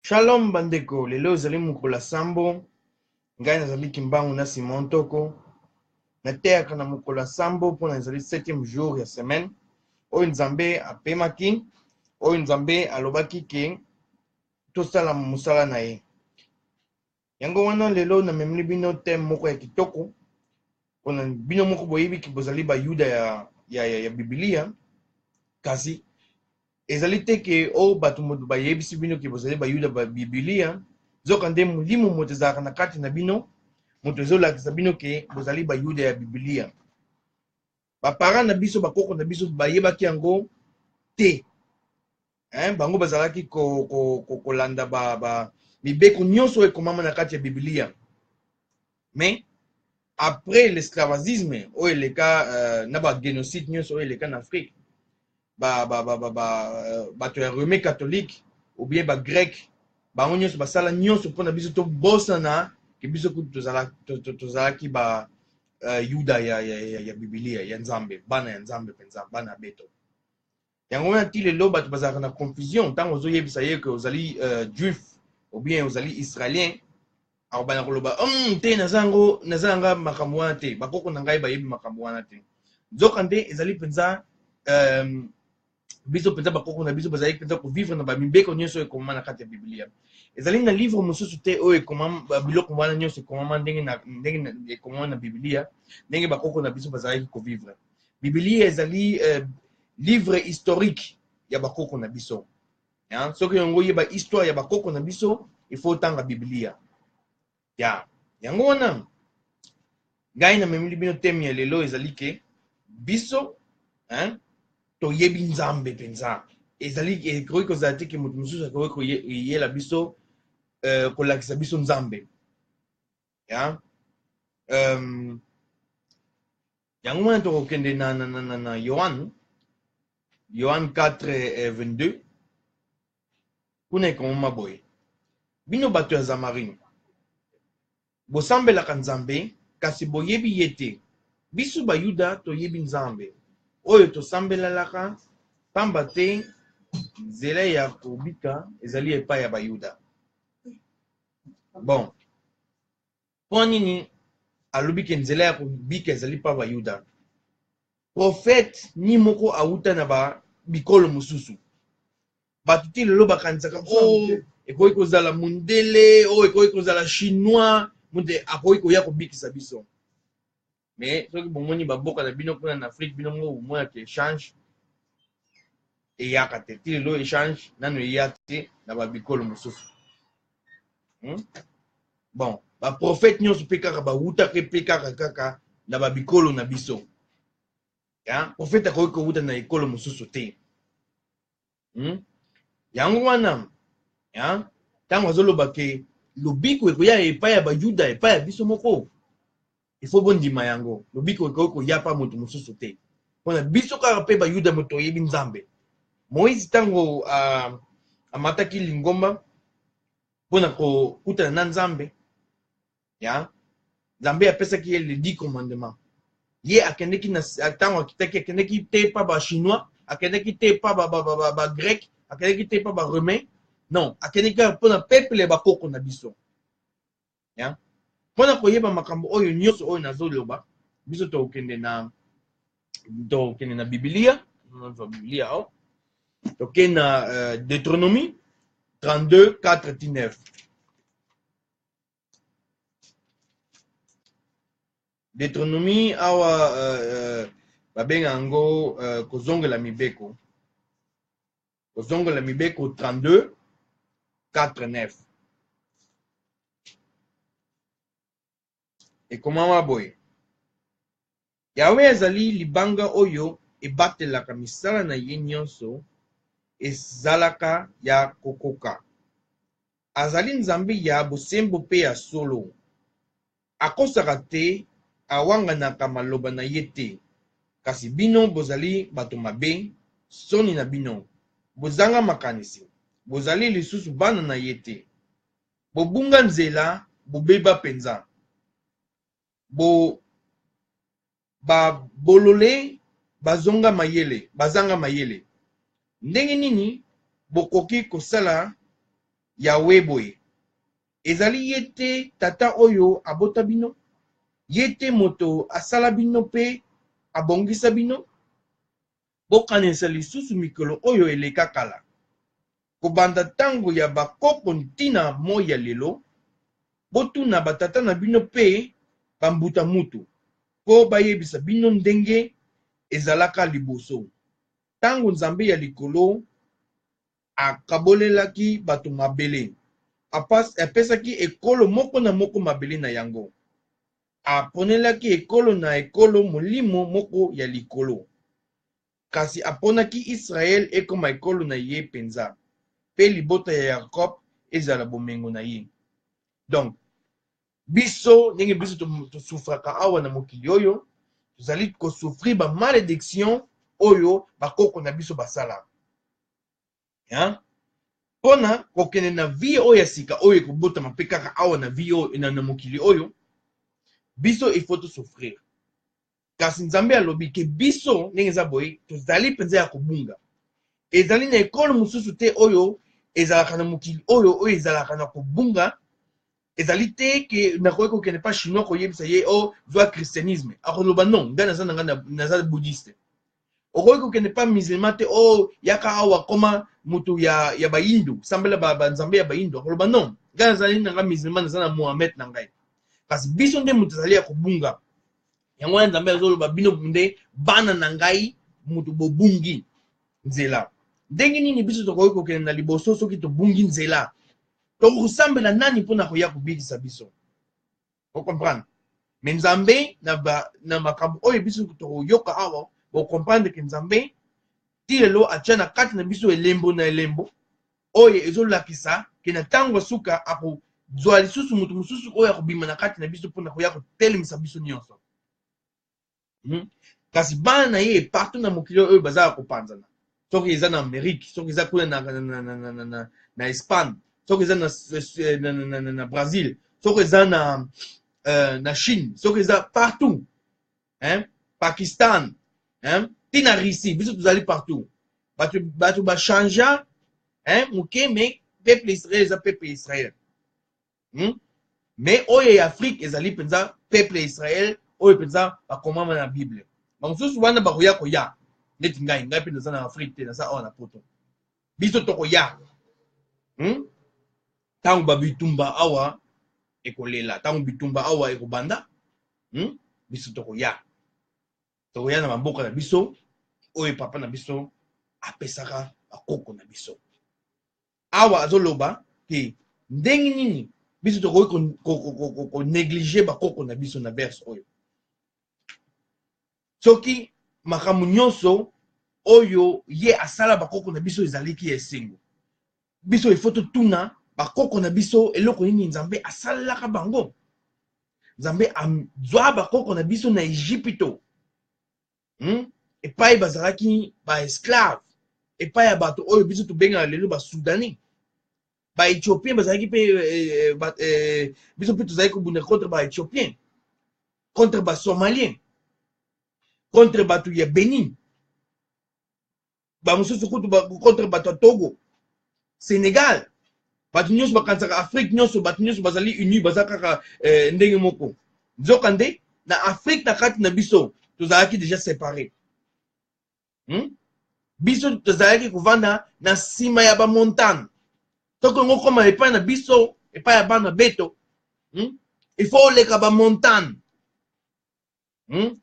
Shalom bandeko, lelo ezali mokolo sambo, ngai nazali kimbangu na Simon Toko. Nateyaka na mokolo sambo mpona ezali 7e jour ya semaine. Oyo Nzambe apemaki, oyo Nzambe alobaki ke tosala mosala na ye. Yango wana lelo namemeli bino thème moko ya kitoko. Mpona bino moko boyebi ki bozali ba Yuda ya Biblia, kasi ezali te ke o bato moto bayebisi bino ke bozali ba Yuda ba Biblia. Zoka nde molimo moto ezalaka na kati na bino, moto ezolakisa bino ke bozali ba Yuda ya Biblia. Bapara na biso, bakoko na biso bayebaki yango te. Bango bazalaki kolanda mibeko nyonso ekomama na kati ya Biblia. Mais après l'esclavagisme oyo eleka na ba génocide nyonso oyo eleka na Afrique, bato ya Rome catholique ou bien ba grec, bango nyonso basala nyonso mpona biso tobosana ke biso kutu tozalaki ba Yuda ya Biblia ya Nzambe, bana ya Nzambe penza, bana beto. Yango wana ti lelo bato bazalaka na confusion ntango ozoyebisa ye ke ozali juif ou bien ozali israélien, akobana koloba te nazanga makambo wana te, bakoko na ngai bayebi makambo wana te. Nzoka nde ezali penza biso penza bakoko na biso bazali penza kovivre na bamibeko nyonso ekomama na kati ya Biblia. Ezali na livre mosusu te oyo ekomama biloko wana nyonso ekomama ndenge ekomama na Biblia, ndenge bakoko na biso bazalaki kovivre. Biblia ezali livre historique ya bakoko na biso. Soki yango yeba histoire ya bakoko na biso, il faut tanga Biblia. Yango wana ngai na memeli bino teme ya lelo ezali ke biso toyebi Nzambe penza. Ezali ekoki kozala te ke moto mosusu akoki koyela biso kolakisa biso Nzambe. Yango wana tokokende na Yohane 4:22. Kuna ekomama boye: bino bato ya Zamarine, bosambelaka Nzambe kasi boyebi ye te. Biso bayuda toyebi Nzambe oyo tosambelelaka, pamba te nzela ya kobika ezali epai ya bayuda. Bon, mpo nini alobi ke nzela ya kobika ezali pa bayuda? Prophète ni moko auta na bikolo mosusu. Bato ti lelo bakanisaka ekoki kozala mundele, ekoki kozala chinois, munde akoki koya kobikisa biso. Mais soki bomoni baboka na bino kuna na Afrique, bino moko bomona ke échange eyaka te. Ti lelo échange nano eya te na babikolo mosusu. Bon, baprofete nyonso mpe kaka bawutaka mpe kaka na babikolo na biso. Profete akoki kowuta na ekolo mosusu te. Yango wana ntango azoloba ke lobiko ekoya epai ya bayuda, epai ya biso moko, ifo bondima yango. Lobiko ekoki koya pa moto mosusu te, mpona biso kaka mpe bayuda moto oyebi Nzambe. Moïse ntango amataki lingomba mpona kokutana na Nzambe, Nzambe apesaki ye les 10 commandements. Ye akendeki na ntango akitaki, akendeki te pa ba chinois, akendeki te pa ba grec, akendeki te pa ba romain. Non, akendeki kaka mpona peuple bakoko na biso. Mpona koyeba makambo oyo nyonso oyo nazoloba, biso tokende na Biblia, tokende na Deutéronomie 32:4-9. Deutéronomie awa babenga yango kozongela mibeko. Kozongela mibeko 32:4-9. Ekomama boye: Yawe azali libanga oyo ebatelaka misala na ye nyonso ezalaka ya kokoka. Azali Nzambe ya bosembo pe ya solo. Akosaka te, awanganaka maloba na ye te. Kasi bino bozali bato mabe, soni na bino, bozanga makanisi, bozali lisusu bana na ye te. Bobunga nzela, bobeba penza. Bolole bazanga mayele. Ndenge nini bokoki kosala Yahweh boye. Ezali yete tata oyo abota bino. Yete moto asala bino pe abongisa bino. Bokanisa lisusu mikolo oyo eleka kala. Kobanda tango ya bakoko ntina moya lelo. Botuna batata na bino pe bambuta mutu. Po bayebisa bino ndenge ezalaka liboso. Tango nzambe ya likolo akabolelaki bato mabele. Apesaki ekolo moko na moko mabele na yango. Aponelaki ekolo na ekolo molimo moko ya likolo. Kasi aponaki Israel ekoma ekolo na ye penza. Pe libota ya Jacob ezala bomengo na ye. Donc, biso, ndenge biso tosufraka awa na mokili oyo, tozali kosufri ba malédiction oyo bakoko na biso basala. Ya? Pona kokende na vie oyo ya sika oyo ekobotama mpe kaka awa na vie oyo na mokili oyo, biso il faut tosufrir. Kasi nzambe alobi ke biso ndenge eza boye tozali mpenza ya kobunga. Ezali na ekolo mosusu te oyo ezalaka na mokili oyo ezalaka na kobunga. Ezali te ke nakoki kokende pa chinois koyebisa ye o zwa christianisme. Akoloba non, nga naza bouddhiste. Okoki kokende pa musulman te o yaka awa koma mutu ya bahindu, sambela banzambe ya bahindu. Akoloba non, nga nazali nanga musulman, naza na Mohamed na ngai. Kasi biso nde mutu azali ya kobunga. Yango wana nzambe azoloba bino nde bana na ngai mutu bobungi nzela. Ndenge nini biso tokoki kokende na liboso soki tobungi nzela? Tokosambela nani mpona koya kobikisa biso? Okomprendre? Mais nzambe na makambo oyo biso tokoyoka awa, bokomprendre ke nzambe ti lelo atia na kati na biso elembo na elembo oyo ezolakisa ke na ntango suka akozwa lisusu mutu mosusu oyo akobima na kati na biso mpona koya kotelemisa biso nyonso. Kasi bana na ye partout na mokili oyo bazala kopanzana. Soki eza na Amerique, soki eza kuna na Espagne, soki eza na Brazil, soki eza na Chine, soki eza partout, Pakistan, tina Russie, biso tozali partout. Bato bachangea moke, mais peuple Israël eza peuple Israël. Mais oyo ya Afrique ezali penza peuple Israël oyo penza bakomama na Bible. Bamosusu wana bakoya koya neti ngai mpe naza na Afrique te, naza awa na poto. Biso tokoya tango babitumba awa ekolela, tango bitumba awa ekobanda, biso tokoya na mboka na biso oyo papa na biso apesaka bakoko na biso. Awa azoloba ke ndenge nini biso tokoki konéglige bakoko na biso na verse oyo. Soki makambo nyonso oyo ye asala bakoko na biso ezaliki esengo, biso ifo totuna bakoko na biso eloko nini nzambe asalaka bango. Nzambe azwa bakoko na biso na Egypto, epai bazalaki ba esclave, epai ya bato oyo biso tobengaka lelo ba Soudanais, ba Éthiopien bazalaki pe biso pe tozalaki kobunda contre ba Éthiopien, contre ba Somalien, contre bato ya Benin, ba mosusu contre bato ya Togo, Sénégal. Bato nyonso bakanisaka Afrique nyonso, bato nyonso bazali uni, baza kaka ndenge moko. Nzokande na Afrique na kati na biso tozalaki déjà séparé. Biso tozalaki kovanda na sima ya ba montagne. Toko ngo koma epai na biso, epai ya bana beto, il faut leka ba montagne.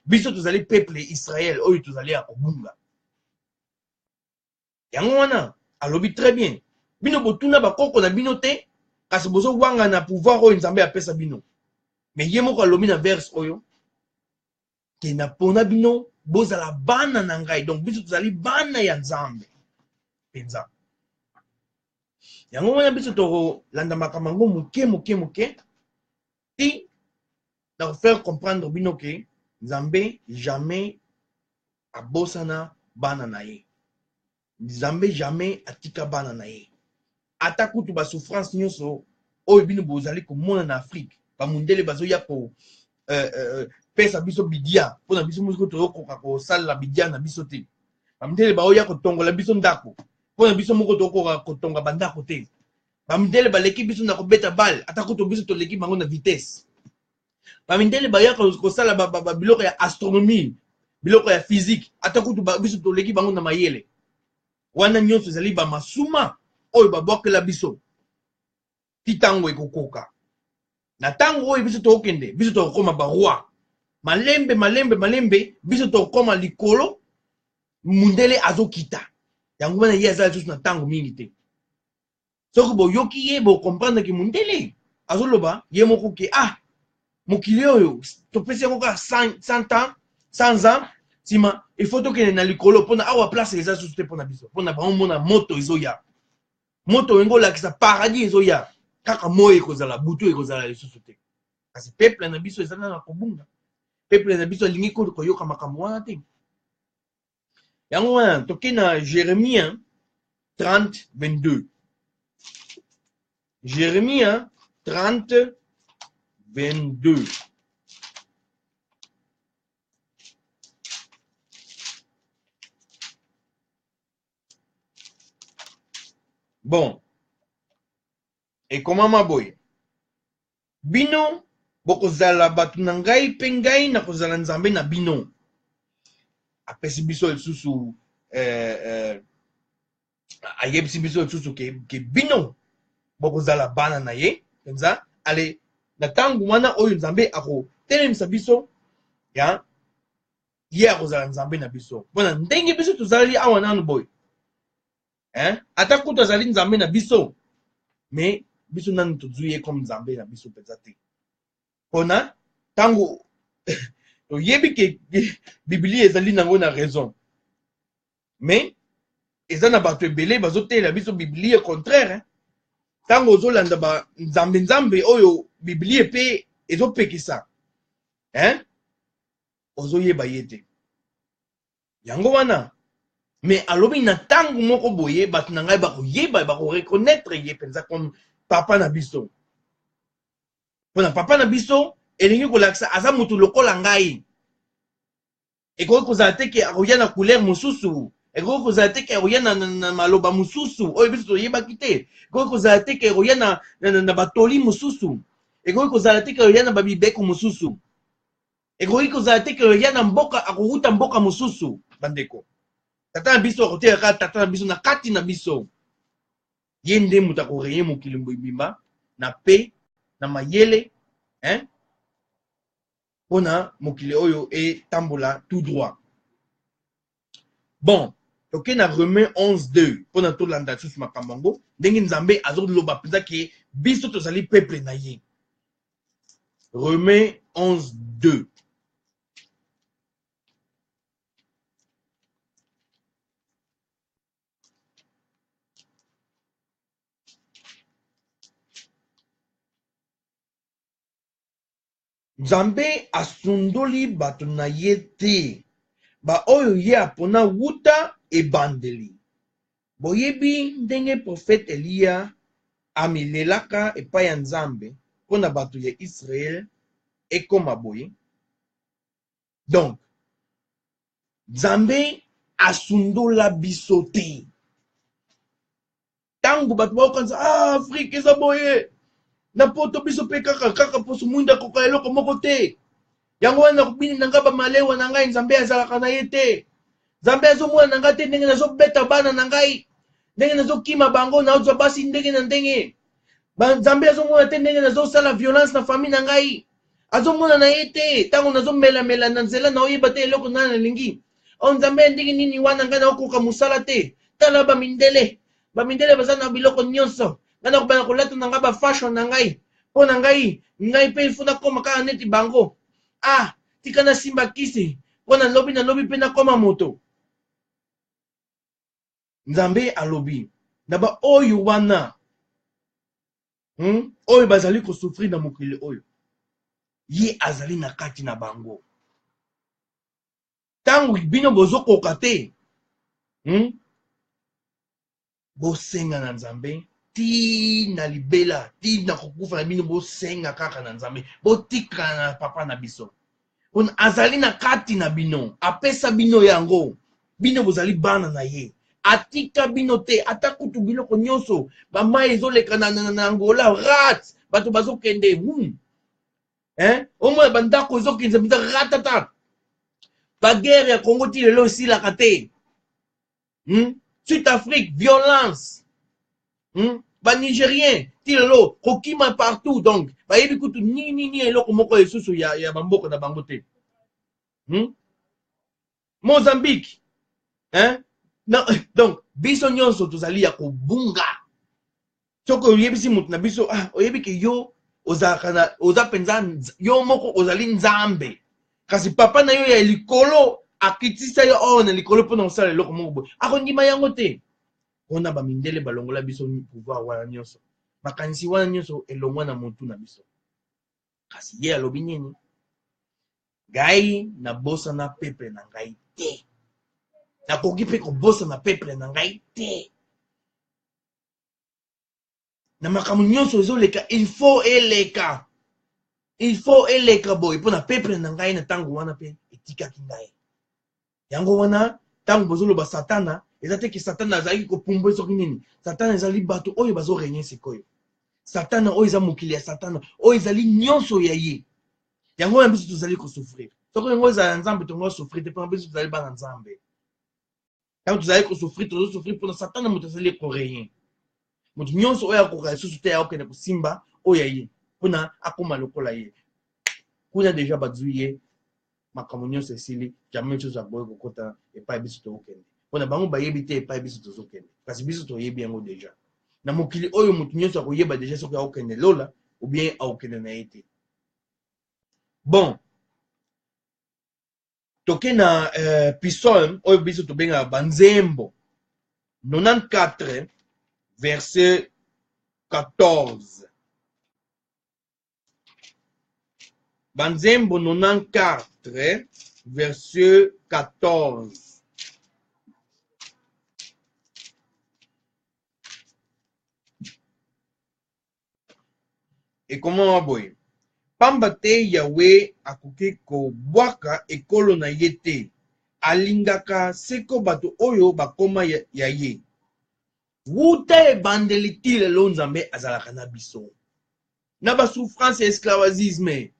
Biso tozali peuple Israël oyo tozali ya kobunga. Yango wana alobi très bien. Bino botuna bakoko na bino te, kasi bozo wanga na pouvoir oyo nzambe apesa bino. Mais ye moko alobi na verse oyo ke na pona bino bozala bana na ngai. Donc biso tozali bana ya nzambe penza. Yango wana biso toko landa makambo moke ti na faire comprendre bino ke nzambe jamais abosana bana na ye. Nzambe jamais atika bana na ye. Ata kutu ba souffrance nyonso oyo bino bozali komona na Afrique, ba mundele bazoya ko pesa biso bidia pona biso muziko toyokoka kosala bidia na biso te. Ba mundele baoya kotongola biso ndako pona biso moko toyokoka kotonga bandako te. bamindele baleki biso na kobeta bale ata kutu biso toleki bango na vitesse bamindele baya kosala biloko ya astronomie biloko ya physique ata kutu biso toleki bango na mayele wana nyonso ezali bamasuma oyo babwakela biso ti ntango ekokoka na ntango oyo biso tokokende biso tokokoma baroi malembe biso tokokoma likolo mundele azokita yango wana ye azala lisusu na ntango mingi te soki boyoki ye bokomprendre ke mundele azoloba ye moko ke mokili oyo topesi yango kaka 100 ans nsima ifo tokende na likolo mpona awa place eza susu te mpona biso mpona baomona moto ezoya moto oyo ngolakisa paradis ezoya kaka moi ekozala butu ekozala lisusu te kasi peuple na biso eza na kobunga peuple na biso alingi koyoka makambo wana te yango wana toke na Jérémie 30:22 Jérémie 30:22 bon ekomama boye bino bokozala bato na ngai mpe ngai nakozala nzambe na bino apesi biso lisusu ayebisi biso lisusu ke bino bokozala bana na ye mpenza ale na ntango wana oyo nzambe akotelemisa biso ya ye akozala nzambe na biso mpona ndenge biso tozalaki awa nanu boye ata kutu azali nzambe na biso me biso nanu tozwi ye comme nzambe na biso mpenza te mpona ntango toyebi ke biblia ezali nango na raison me eza na bato ebele bazotelela biso biblia contraire ntango ozolanda banzambe oyo biblia mpe ezopekisa ozoyeba ye te yango wana me alobi na ntango moko boye bato na ngai bakoyeba bakoreconnaître ye mpenza comme papa na biso mpona papa na biso elingi kolakisa aza motu lokola ngai ekoki kozala te ke akoya na couleur mosusu ekoki kozala te ke akoya na maloba mosusu oyo biso toyebaki te ekoki kozala te ke akoya na batoli mosusu ekoki kozala te ke akoya na babibeko mosusu ekoki kozala te ke akoya na mboka akowuta mboka mosusu bandeko tata na biso akotelaka tata na biso na kati na biso ye nde moto akoreye mokili mobimba na pe na mayele mpona mokili oyo etambola tout droit bon toke na Romains 11:2 mpona tolanda lisusu makambo yango ndenge nzambe azoloba mpenza ke biso tozali peuple na ye Romains 11:2 nzambe asundoli bato na ye te baoyo ye apona wuta ebandeli boyebi ndenge profete Eliya amilelaka epai ya nzambe mpona bato ya Israel ekoma boye donc nzambe asundola biso te ntango bato baokanisa afrike eza boye na poto biso mpe kaka poso mwinda koka eloko moko te yango wana nakobini na ngai bamalewa na ngai nzambe azalaka na ye te nzambe azomona na ngai te ndenge nazobeta bana na ngai ndenge nazokima bango nazwa basi ndenge na ndenge nzambe azomona te ndenge nazosala violence na famille na ngai azomona na ye te ntango nazomelamela na nzela naoyeba te eloko nani nalingi nzambe ndenge nini wana ngai naokoka mosala te tala bamindele baza na biloko nyonso ngai nakobana kolata na ngai bafashion na ngai mpo na ngai mpe ifu nakoma kaka neti bango tika nasimba kisi mpo nalobi mpe nakoma moto nzambe alobi na baoyo wana oyo bazali kosufrir na mokili oyo ye azali na kati na bango ntango bino bozokoka te bosenga na nzambe ti na libela ti na kokufa na bino bosenga kaka na nzambe botikana na papa na biso azali na kati na bino apesa bino yango bino bozali bana na ye atika bino te ata kutu biloko nyonso bamai ezoleka na Angola rat bato bazokende omona bandako ezokende mpenza ratata bagere ya Congo ti lelo esilaka te Sud Afrique violence banigérien ti lelo kokima partout donc bayebi kutu nini eloko moko esusu ya bamboka na bango te Mozambique donc biso nyonso tozali ya kobunga soki oyebisi moto na biso oyebi ke yo oza penza yo moko ozali nzambe kasi papa na yo ya likolo akitisa yo na likolo mpona kosala eloko moko boye akondima yango te mpona bamindele balongola biso pouvoir wana nyonso makanisi wana nyonso elongwa na motu na biso kasi ye alobi nini ngai nabosana peuple na ngai te nakoki mpe kobosana peuple na ngai te na makambo nyonso ezoleka il faut eleka boye mpona peuple na ngai na ntango wana mpe etikaki ngai yango wana ntango bozoloba satana eza te ke satana azalaki kopumbwe soki nini satana ezali bato oyo bazorenye sikoyo satana oyo eza mokili ya satana oyo ezali nyonso ya ye yango na biso tozali kosouffrir soki yango ezala nzambe tongo souffrir te mpona biso tozali bana nzambe ntango tozali kosouffrir tozosouffrir mpona satana moto azali korenye moto nyonso oyo akoka lisusu te akokende kosimba oyo ya ye mpona akóma lokola ye kuna deja bazwi ye makambo nyonso esili jamai nyonso aboyi kokota epai biso tokokende mpona bango bayebi te epai biso tozokende kasi biso toyebi yango deja na mokili oyo moto nyonso akoyeba deja soki akokende lola ou bien akokende na ye te bon toke na psaume oyo biso tobengaka banzembo 94 verset 14 banzembo 94 verset 14 ekomama boye pamba te yawe akoki kobwaka ekolo na ye te alingaka seko bato oyo bakoma ya ye wuta ebandeli ti lelo nzambe azalaka na biso na basouffrance ya esclavagisme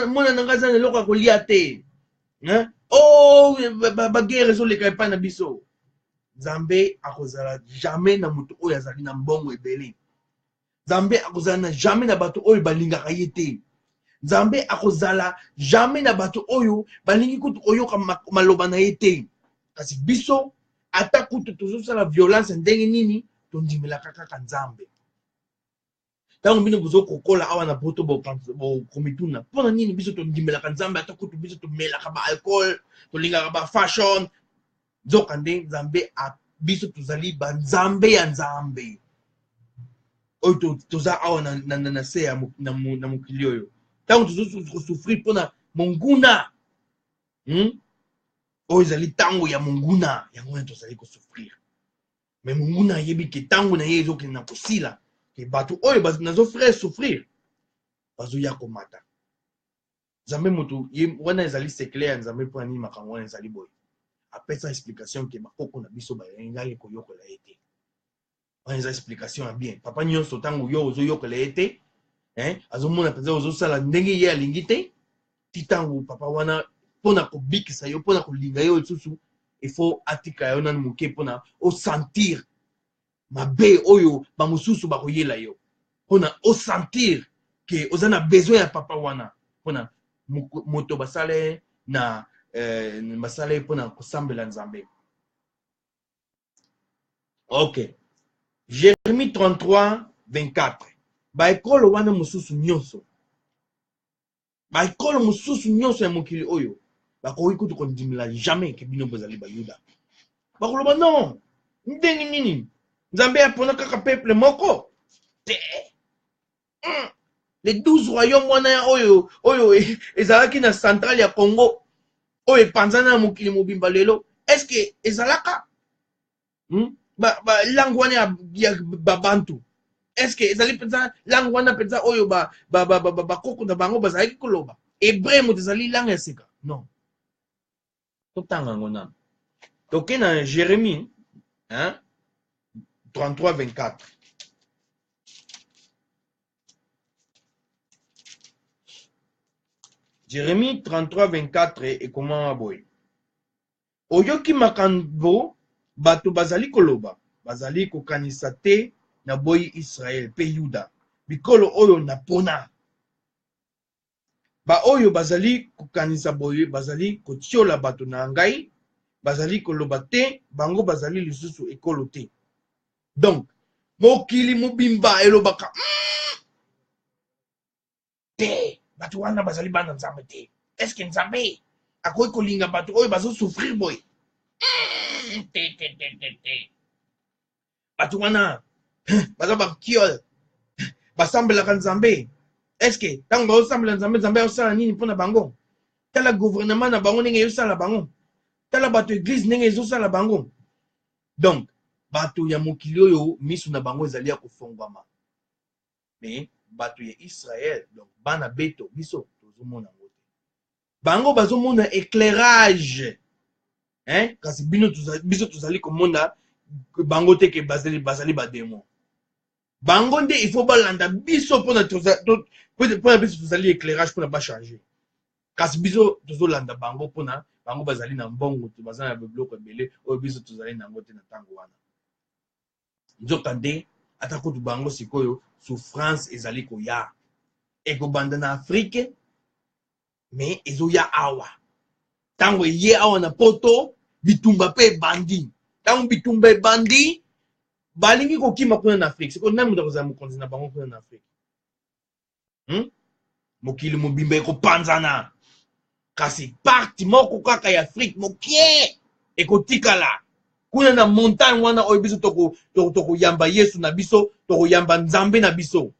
mona na ngai aza na eloko ya kolia te bagere ezoleka epai na biso nzambe akozala jamais na moto oyo azali na mbongo ebele nzambe akozala jamais na bato oyo balingaka ye te nzambe akozala jamais na bato oyo balingi kutu koyoka maloba na ye te kasi biso ata kutu tozosala violence ndenge nini tondimelaka kaka nzambe ntango bino bozokokola awa na poto bokomituna mpona nini biso tondimelaka nzambe ata kutu biso tomelaka baalcool tolingaka bafashion nzoka nde nzambe biso tozali banzambe ya nzambe oyo toza awa na se na mokili oyo ntango tozokosouffrir mpona monguna oyo ezali ntango ya monguna yango wana tozali kosouffrir me monguna ayebi ke ntango na ye ezokende na kosila ke bato oyo nazofrere souffrir bazoya komata nzambe moto wana ezali sekle ya nzambe mpona nini makambo wana ezali boye apesa explication ke bakoko na biso bayangaki koyokola ye te wana eza explication ya bien papa nyonso ntango yo ozoyokola ye te azomona mpenza ozosala ndenge ye alingi te ti ntango papa wana mpona kobikisa yo mpona kolinga yo lisusu ifo atika yo nanu moke mpona osentir mabe oyo bamosusu bakoyela yo mpona osentir ke oza na besoin ya papa wana mpona moto basala na basala mpona kosambela nzambe ok Jérémie 33 24 baekolo wana mosusu nyonso baekolo mosusu nyonso ya mokili oyo bakoki kutu kondimela jamais ke bino bozali bayuda bakoloba non ndenge nini nzambe apona kaka peuple moko te les 12 royaumes wana oyo ezalaki na centrale ya Congo oyo epanzana na mokili mobimba lelo est-ce que ezalaka langue wana ya babantu est-ce que ezali mpenza langue wana mpenza oyo bakoko na bango bazalaki koloba hébreu moto ezali langue ya sika non totanga yango nano toke na Jérémie Hein? 33-24. Jérémie 33-24 et comment aboy. Oyoki makambo bato bazali koloba, bazali kokanisa te na boyi Israël pe Yuda. Bikolo oyo na pona. Ba oyo bazali kokanisa boye, bazali kotiola bato na ngai, bazali koloba te, bango bazali lisusu ekolo te. Donc, mokili mobimba elobaka te, bato wana bazali bana nzambe te. Est-ce que nzambe akoki kolinga bato oyo bazo souffrir boye? Te. Bato wana baza bakiole, basambelaka nzambe. Est-ce que tango bazosambela nzambe, nzambe azosala nini mpona bango? Tala gouvernement na bango ndenge ezosala bango. Tala bato église ndenge ezosala bango. Donc, bato ya mokili oyo misu na bango ezali ya kofongwama. Mais bato ya Israël, donc bana beto biso tozomona ngo te. Bango bazomona éclairage. Hein? Kasi biso tozali komona bango te ke bazali ba démon. Bango nde il faut balanda biso pona biso tozali éclairage pona ba changer. Kasi biso tozolanda bango pona bango bazali na mbongo to bazali na biloko ebele oyo biso tozali nango te na tango wana. Nzokande atako tu bango sikoyo souffrance ezali koya. Ekobanda na Afrique mais ezoya awa. Tango ye awa na poto bitumba pe bandi. Tango bitumba bandi balingi kokima kuna na Afrique. Siko nani muda kozala mokonzi na bango kuna na Afrique. Mokili mobimba ekopanzana. Kasi parti moko kaka ya Afrique mokie ekotikala. Kuna na montagne wana oyo biso toko yamba Yesu na biso, toko yamba Nzambe na biso.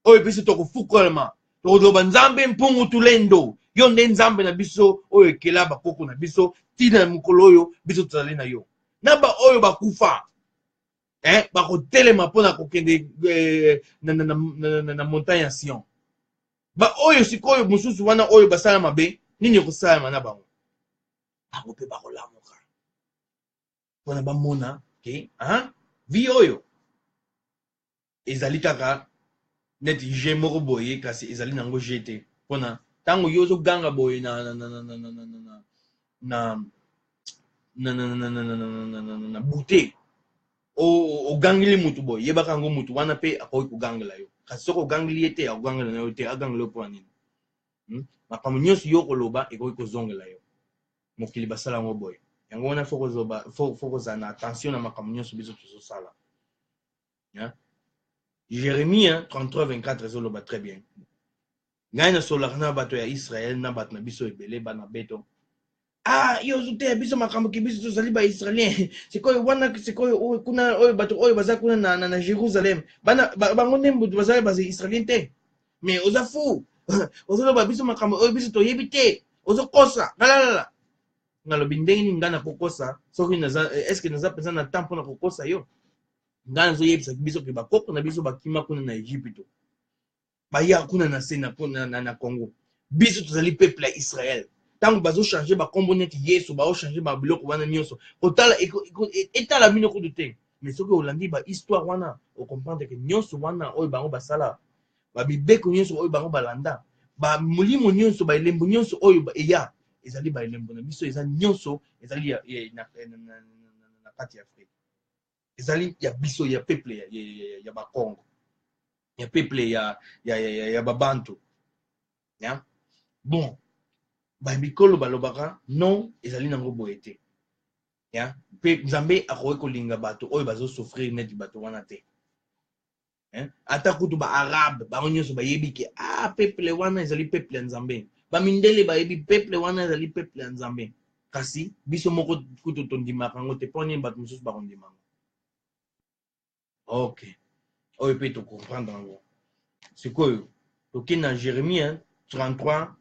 Oyo biso toko fukolama, toko doba Nzambe mpungu tulendo. Yo nde Nzambe na biso oyo ekela bakoko na biso, tina mukolo oyo biso tozali na yo. Na ba oyo bakufa. Bako telema pona kokende na montagne ya Sion. Ba oyo sikoyo mususu wana oyo basala mabe, nini okosala na bango? Bango pe bako lamuka. Pona bamona ke vi oyo ezali kaka neti je moko boye kasi ezali nango jete. Pona tango yo zo ganga boye na bute o gangili mutu boye yebaka ngo mutu wana pe akoki kogangela yo. Kasi soko gangili ete ya kogangela na yo te agangela po nini? Makambo nyonso yo koloba ekoki kozongela yo. Mokili basala ngo boye. Yango wana faut kozala na attention na makambo nyonso biso tozosala. Jérémie 33-24 ezoloba très bien. Ngai na solaka na bato ya Israël na bato na biso ebele bana beto. Yo zute biso makambo ki biso tozali ba Israélien. Sikoyo wana sikoyo kuna oyo bato oyo baza kuna na Jérusalem. Bango nembo bazali ba Israélien te. Mais oza fou. Ozoloba biso makambo oyo biso toyebi te. Ozokosa. Lalala. Ngalobi ndenge nini ngana kokosa soki naza est-ce que naza penza na temps pona kokosa yo? Ngana zo yebisa biso ke bakoko na biso bakima kuna na Egypte. Baya kuna na sena na Congo. Biso tozali peuple ya Israël. Tango bazo changer ba kombo neti Yesu ba o changer ba biloko wana nyonso. Kotala etala mino kudu te. Mais soki olandi ba histoire wana o comprendre que nyonso wana oyo bango basala ba bibeko nyonso oyo bango balanda ba mulimo nyonso ba elembo nyonso oyo eya ezali ba elembo na biso ezali nyonso ezali na kati ya Afrique. Ezali ya biso ya peuple ya ba Congo. Ya peuple ya babantu. Ya bon ba mikolo balobaka non ezali nango boye te. Ya pe Nzambe akoki kolinga bato oyo bazo souffrir neti bato wana te. Ata kutu ba arabe bango nyonso bayebi ke peuple wana ezali peuple ya Nzambe. Ba mindele bayebi peuple wana ezali peuple ya Nzambe. Kasi biso moko kutu tondimaka ngo te poni bato mosusu bakondimaka. OK. Oyo pe to comprendre ngo. Sikoyo toki na Jérémie 33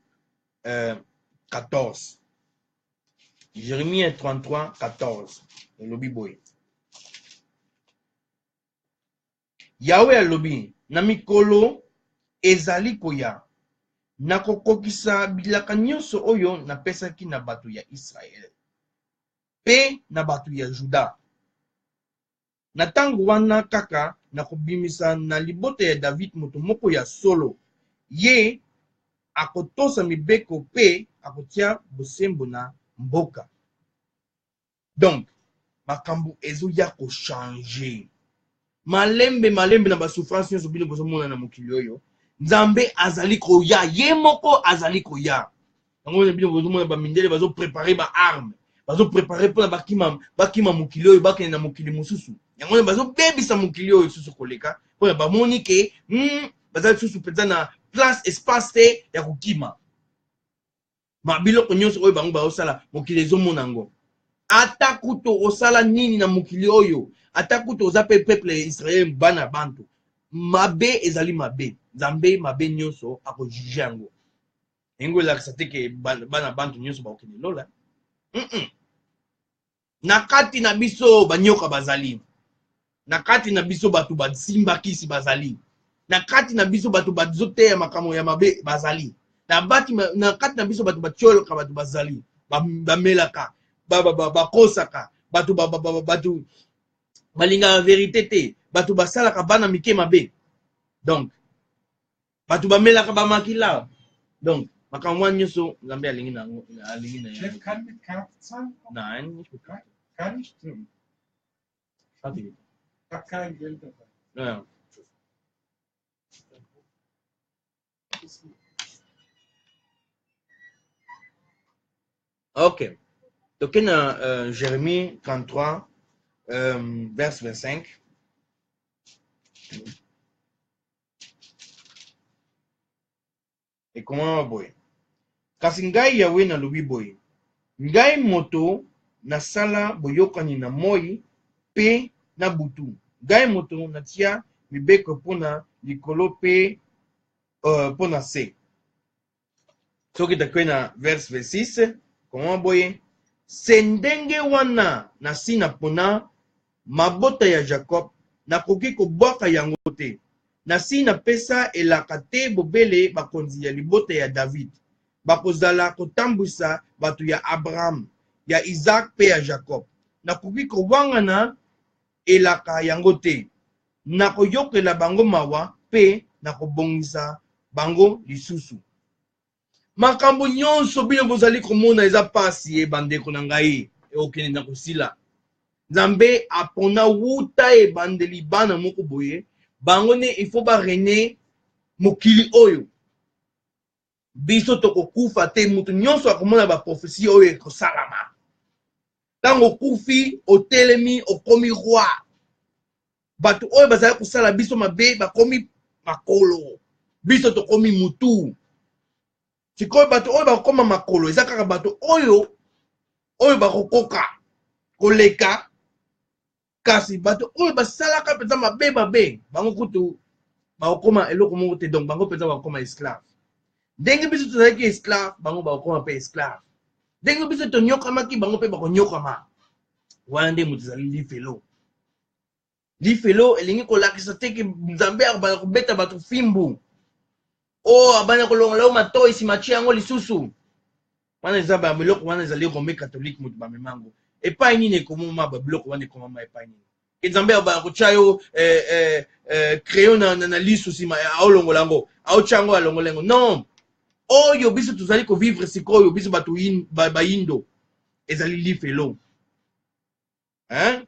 14. Jérémie 33 14. Lobi boy. Yahweh alobi na mikolo ezali koya nakokokisa bilaka nyonso oyo napesaki na bato ya Israël pe na bato ya Juda Na tango wana kaka na kobimisa na libota ya David moto moko ya solo. Ye akotosa mibeko pe akotia bosembo na mboka. Donc makambo ezoya ko changer. Malembe na basouffrance nyonso bino bozomona na mokili oyo. Nzambe azali koya, ye moko azali koya. Yango bino bozomona ba mindele bazo préparer ba arme. Bazo préparer pour bakima mokili oyo bakende na mokili mosusu. Yango bazo bebisa mokili oyo susu koleka. Pour ba moni ke bazali susu penza na place espace te ya kokima. Ma biloko nyonso oyo bango bazosala mokili ezomona ngo. Ata kuto osala nini na mokili oyo, ata kuto oza pe peuple Israël bana bantu, mabe ezali mabe. Nzambe mabe nyonso ako juger yango. Engo lakisa te ke bana bantu nyonso ba okende lola. Na kati na biso banyoka bazali. Na kati na biso batu basimba kisi bazali. Na kati na biso batu bazote ya makamo ya mabe bazali. Na kati na biso batu batioloka batu bazali. Bamelaka. Bakosaka. Batu balinga vérité te. Batu basalaka bana mike mabe. Donc batu bamelaka bamakila. Donc makamwa nyonso Nzambe alingi na ya. Nein, nicht bekannt. Kann nicht tun. Fertig. Ich habe kein Geld dabei. Ja. Ok. Donc, il y a Jérémie 33, verset 25. Et comment boy? Kasi ngai yawe na lobi boy. Ngai moto na sala boyokani na moi pe na butu. Ngai moto na tia mibeko pona likolo pe pona se. Soki takwe na verse 26. Comment boy? Sendenge wana na sina pona mabota ya Jacob na koki kobwaka yango te. Na sina pesa elaka te bobele bakonzi ya libota ya David. Bakozala kotambwisa batu ya Abraham, ya Isaac pe ya Jacob. Na koki kobwangana elaka yango te. Na koyokela bango mawa pe na kobongisa bango lisusu. Makambo nyonso bino bozali komona eza pasi bandeko na ngai okende na kosila. Nzambe apona wuta ebandeli bana moko boye bango ne il faut ba rene mokili oyo. Biso tokokufa te mutu nyonso akomona ba prophétie oyo ekosalama. Tango kufi otelemi okomi roi. Batu oyo bazali kosala biso mabe bakomi makolo. Biso tokomi mutu. Sikoyo bato oyo bakoma makolo eza kaka bato oyo bakokoka koleka kasi bato oyo basalaka penza mabe bango kutu bakoma eloko moko te donc bango penza bakoma esclave. Ndenge biso tozalaki esclave bango bakoma pe esclave. Ndenge biso tonyokamaki bango pe bakonyokama. Wana nde moto ezali lifelo. Lifelo elingi kolakisa te ke Nzambe akobeta bato fimbu. Oh, abana kolongola o mato isi machi yango lisusu. Wana eza ba biloko wana ezali Romain catholique mutu bamemango. Epai nini ekomoma ba biloko wana ekomama epai nini. Nzambe abana kotia yo crayon na lisu sima aolongola ngo. Aochango alongolengo. Non. Oyo biso tuzali ko vivre sikoyo biso batu ba indo. Ezali lifelo. Hein?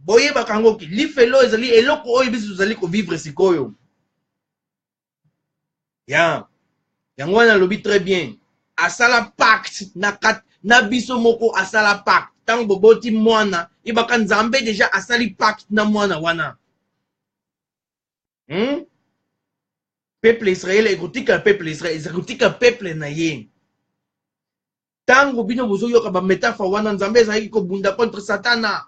Boye bakango ki lifelo ezali eloko oyo biso tuzali ko vivre sikoyo. Ya, yango wana lobi très bien. Asala pacte na biso moko asala pacte. Tango boboti mwana, ibaka Nzambe deja asali pacte na mwana wana. Peuple Israël ekotika peuple Israël, ekotika peuple na ye. Tango bino bozo yoka ba métaphore wana Nzambe ezali ko bunda contre Satana.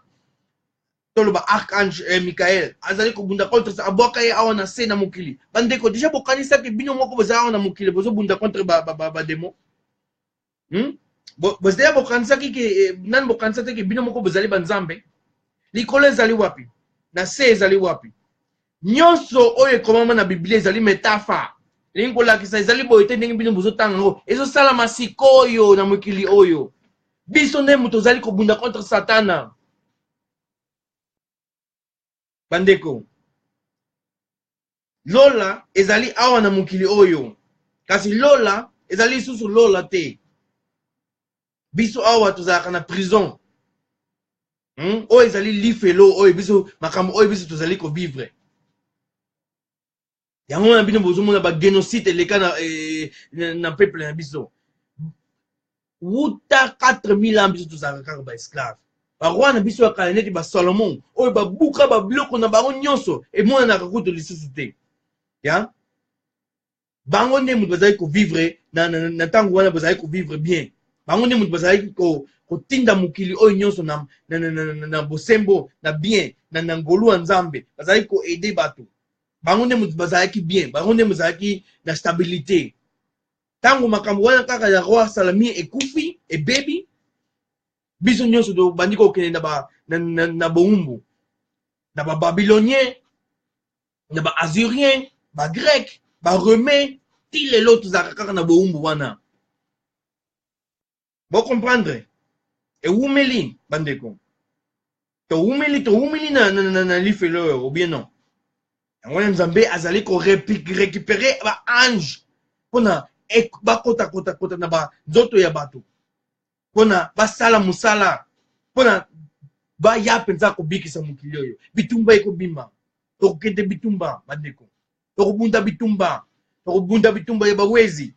Toloba archange Michael azali kobunda contre sa aboka ye awa na se na mokili bandeko déjà bokanisa ke bino moko bozala na mokili bozo bunda contre ba démon bozela bokanisa ke nan bokanisa te ke bino moko bozali banzambe likolo ezali wapi na se ezali wapi nyonso oyo ekomama na Biblia ezali metaphore lingi kolakisa ezali boye te ndenge bino bozotanga ngo ezosala masikoyo na mokili oyo biso nde moto ozali kobunda contre Satana. bandeko lola ezali awa na mokili oyo kasi lola ezali susu lola te biso awa tozalaka na prison oyo ezali lifelo oyo biso makambo oyo biso tozali kovivre yango na bino bozomona bagénocide eleka na peuple na biso wuta 4000 ans biso tozalaka kaka baesclave baroi na biso ya kala neti basalomon oyo babuka babiloko na bango nyonso emonanaka kutu lisusu te ya bango nde moto bazali kovivre na ntango wana bazali kovivre bien bango nde moto bazali kotinda mokili oyo nyonso na bosembo na bien na ngolu ya nzambe bazali koede bato bango nde moto bazalaki bien bango nde bazalaki na stabilité ntango makambo wana kaka ya roi salami ekufi ebebi biso nyonso tobandi kokende na bowumbu na bababylonien na baazurien bagrek baromain ti lelo tozalaka kaka na bowumbu wana bocomprendre ewumeli bandeko towumeli na lifelo oyo obien non yango wana nzambe azali korécupere baange mpona bakotakota na banzoto ya bato mpona basala mosala mpona baya mpenza kobikisa mokili oyo bitumba ekobima tokokende bitumba bandeko tokobunda bitumba ya bawezi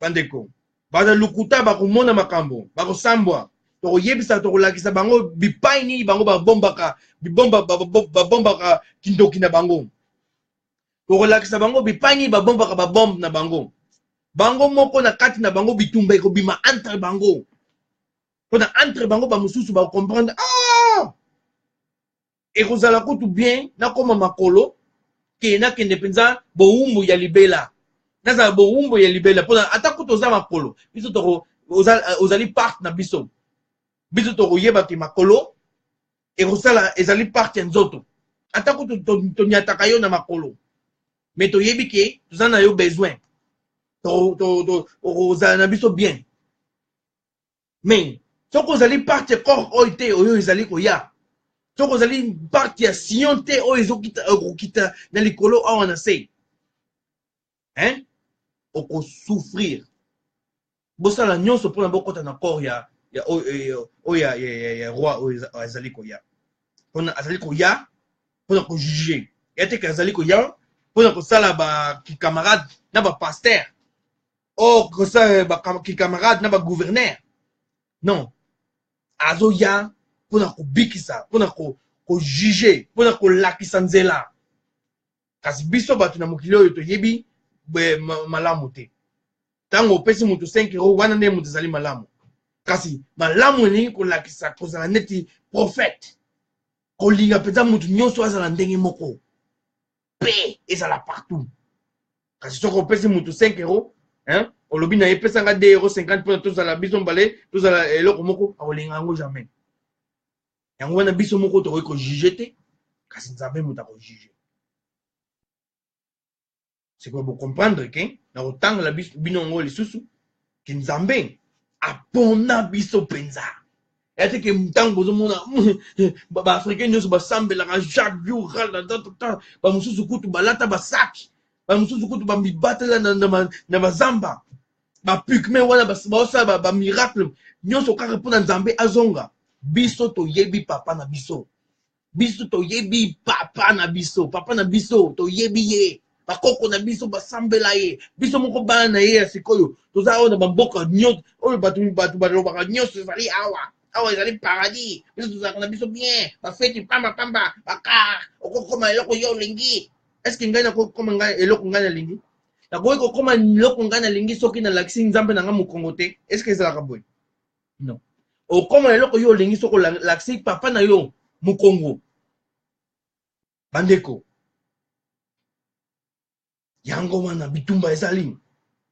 bandeko bana lukuta bakomona makambo bakosambwa tokoyebisa tokolakisa bango bipai nini bango babombaka kindoki na bango tokolakisa bango bipai nini babombaka babombe na bango bango moko na kati na bango bitumba ekobima entre bango mpona entre bango bamosusu bakomprendre ekozala kutu bien nakoma makolo ke nakende mpenza bowumbu ya libela nazala bowumbu ya libela mpona ata kutu oza makolo biso ozali part na biso tokoyeba ke makolo ekozala ezali part ya nzoto ata kutu tonyataka yo na makolo me toyebi ke toza na yo besoin okozala na biso bien me soki ozali part ya corps oyo te oyo ezali koya soki ozali part ya sion te oyo ezokita na likolo awa na se okosouffrir bosala nyonso mpona bokota na corps ya roi oyo azali koya mpona azali koya mpona kojuge ya teke azali koya mpona kosala bakikamarade na bapaster kosala bakikamarade na bagouverneur non azoya mpona kobikisa mpona kojuge mpona kolakisa nzela kasi biso bato na mokili oyo toyebi malamu te ntango opesi moto 5 euro wana nde moto ezali malamu kasi malamu elingi kolakisa kozala neti prophète kolinga mpenza moto nyonso azala ndenge moko mpe ezala partout kasi soki opesi moto 5 euro olobi na ye pesanga 2 euro 50 mpona tozala biso mbale tozala eloko moko akolinga yango jamais yango wana biso moko tokoki kojuge te kasi nzambe moto akojuge sikoyo bocomprendre ke na kotangela bino yango lisusu ke nzambe apona biso mpenza ete ke ntango bozomona baafricain nyonso basambelaka chaque jour bamosusu kutu balata basaki bamosusu kutu bamibatela na bazamba bapukme wana baosala bamiracle nyonso kaka mpona nzambe azonga biso toyebi papa na biso toyebi papa na biso toyebi ye bakoko na biso basambela ye biso moko bana na ye ya sikoyo toza oyo na bamboka nyonso oyo bato balobaka nyonso ezali awa ezali paradis biso tozalaka na biso bien bafeti pamba bakar okokoma eloko yo olingi eske ngai nakokoma eloko ngai nalingi nakoki kokoma eloko ngai nalingi soki nalakisi nzambe na ngai mokongo te eske ezalaka boye non okoma eloko yo olingi soki olakisi papa na yo mokongo bandeko yango wana bitumba ezali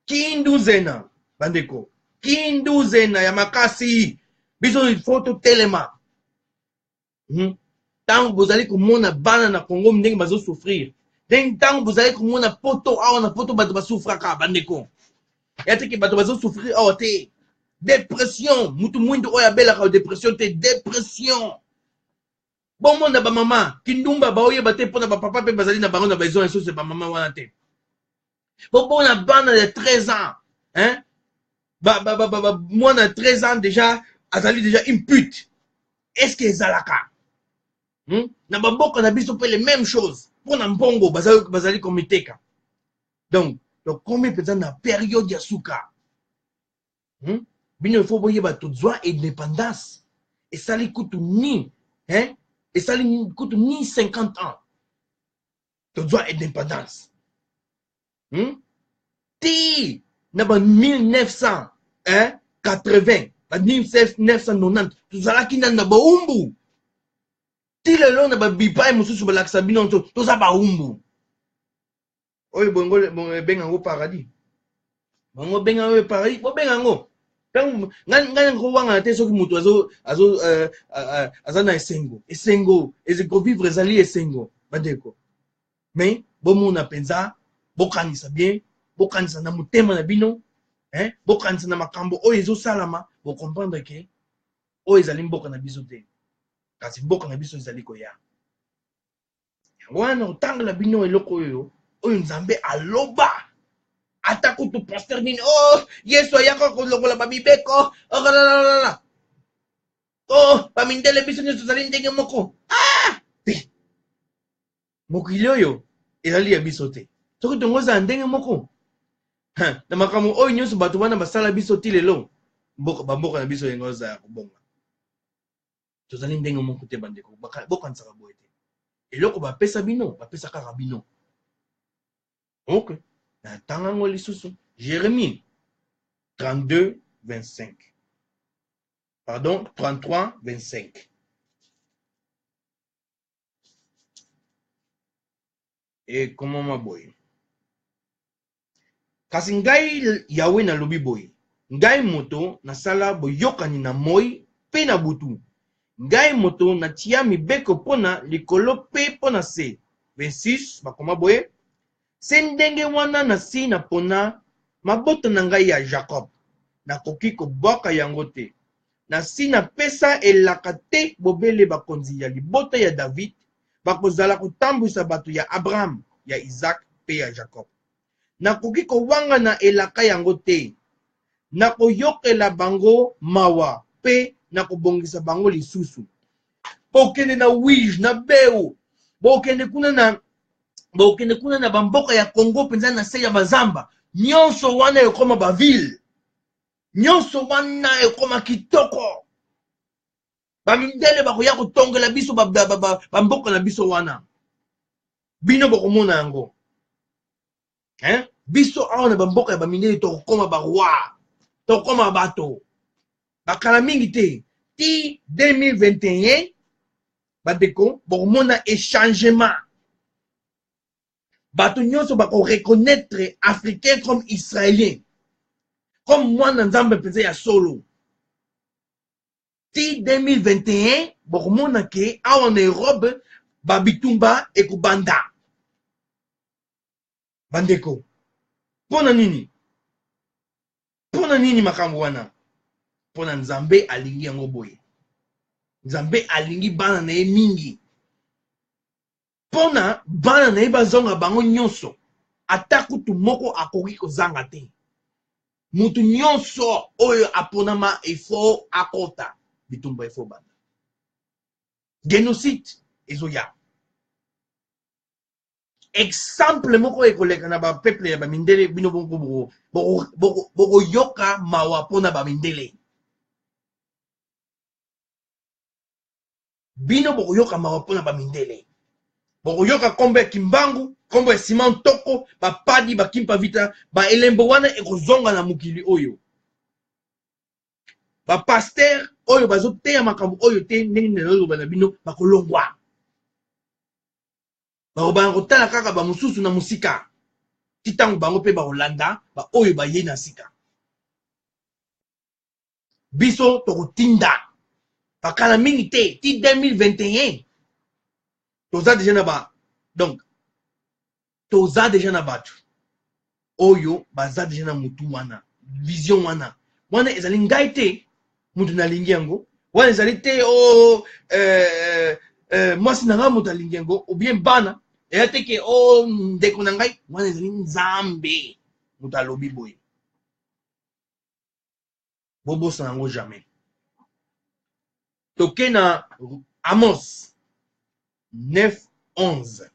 kinduzena bandeko kinduzena ya makasi biso ifo totelema ntango bozali komona bana na Congo ndenge bazosouffrir ntango bozali komona poto awa na poto bato basouffraka bandeko ya teke bato bazosouffrir awa te dépression mutu mwindu oyo abelaka dépression te dépression Bon na ba mama kindumba ba oye bate pona ba papa pe bazali na bango na besoin so c'est ba mama wana te. Bon na bana de 13 ans, hein? Moi na 13 ans déjà azali déjà une pute. Est-ce que ezalaka? Na bamboka na biso pe les mêmes choses. Pona mbongo bazali komiteka. Donc combien peut na période ya suka? Bino il faut boye ba tozwa indépendance. Et ça li kutu ni, hein? Et ça li kutu ni 50 ans. Tozwa indépendance. Ti na ba 1980, ba 1990, tozalaki na ba umbu. Ti lelo na ba bipai mususu balakisa bino toza ba umbu. Oyo bongo benga ngo paradis. Bongo benga ngo paradis, bo benga ngo. Quand ngana ko wanga te soki mutu aza na esengo ezeko vivre ezali esengo badeko. Mais bomona penza bokanisa bien, bokanisa na mutema na bino, hein, bokanisa na makambo oyo ezosalama, bo comprendre que oyo ezali mboka na biso te. Kasi mboka na biso ezali koya. Wana otangala bino eloko oyo Nzambe aloba. Ata kutu poster nini, oh Yesu ayaka kolokola babibeko, oh la. Oh bamindele biso nyonso ezali ndenge moko. Te mokili oyo ezali ya biso te. Soki tongoza ndenge moko na makambo oyo nyonso bato wana basala biso ti lelo bamboka na biso yengoza ya kobonga. Tozali ndenge moko te bandeko, bokanisaka boye te. Eloko bapesa bino, bapesa kaka bino. Ok, na tangango lisusu Jérémie 32, 25. Pardon, 33, 25. Et comment ma boy? Kasi ngai Yahweh na lobi boy. Ngai moto na sala boyokani na moi pe na butu. Ngai moto na tia mibeko pona likolo pe pona se. 26, bakoma boye. Sendenge wana na si na pona mabota na ngai ya Jacob. Na koki kobwaka yango te. Na si na pesa elaka te bobele bakonzi ya libota ya David. Bakozala kotambwisa bato ya Abraham, ya Isaac pe ya Jacob. Na koki kowanga na elaka yango te. Na koyokela bango mawa pe na kobongisa bango lisusu. Bokende na Wij na Beo. Bokende kuna na bamboka ya Congo penza na se ya bazamba. Nyonso wana ekoma ba ville. Nyonso wana ekoma kitoko. Bamindele bakoya kotongela biso bamboka na biso wana. Bino bokomona yango. Hein? Biso awa na bamboka ya bamindele tokoma ba roi. Tokoma bato. Bakala mingi te. Ti 2021 badeko bokomona échangement. Bato nyonso bako reconnaître africain comme israélien. Comme moi na nzambe peze ya solo. Ti 2021 bokomona ke awa na Europe babitumba ekubanda. Bandeko. Pona nini? Pona nini makambo wana? Pona Nzambe alingi yango boye. Nzambe alingi bana na ye mingi. Pona bana na ye bazonga bango nyonso. Ata kutu moko akoki kozanga te. Mutu nyonso oyo aponama ifo akota. Bitumba ifo banda. Génocide ezoya. Exemple moko ekoleka na ba peuple ya bamindele bino boko yoka mawa pona bamindele. Bino boko yoka mawa pona bamindele. Boko yoka kombe kimbangu, kombe simon toko, ba padi ba kimpa vita, ba elembo wana ekozonga na mukili oyo. Ba pasteur oyo bazo teya makambo oyo te ndenge nelo bana bino bakolongwa. Ba kotala kaka ba mususu na musika. Titango bango pe ba Holanda, ba oyo ba ye na sika. Biso tokotinda. Bakala mingi te, ti 2021. Toza déjà na ba. Donc, toza déjà na batu. Oyo, baza déjà na mutu wana. Vision wana. Wana ezali ngai te, mutu na lingi yango. Wana ezali te, mwasi na ngai moto alingi yango ou bien bana eya te ke o ndeko na ngai wana ezali nzambe moto alobi boye bobosa yango jamais. Toke na Amos 9:11.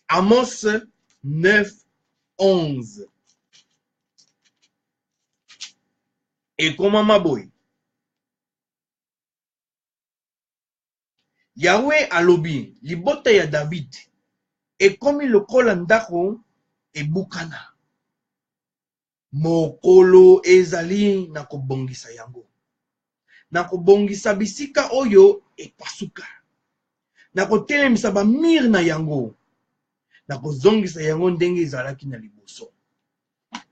Amos 9:11. Ekomama boye. Yahweh alobi libota ya David ekomi lokola ndako ebukana. Mokolo ezali na kobongisa yango. Na kobongisa bisika oyo epasuka. Na kotelemisa ba mir na yango. Na kozongisa yango ndenge ezalaki na liboso.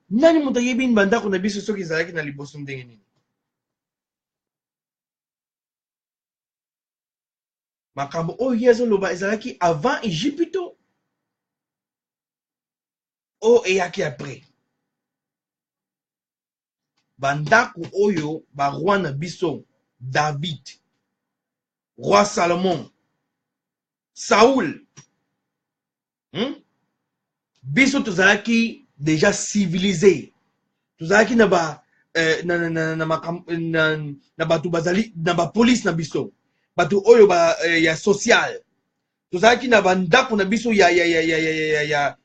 Nani moto ayebi bandako na biso soki ezalaki na liboso ndenge nini? Makambo oyo ye azoloba ezalaki avant Égypte o eyaki après. Bandako oyo ba roi na biso David, roi Salomon, Saoul, biso tozalaki déjà civilisé. Tozalaki na ba na batu bazali na ba police na biso. Batu oyo ba ya social. Tozalaki na bandako na biso ya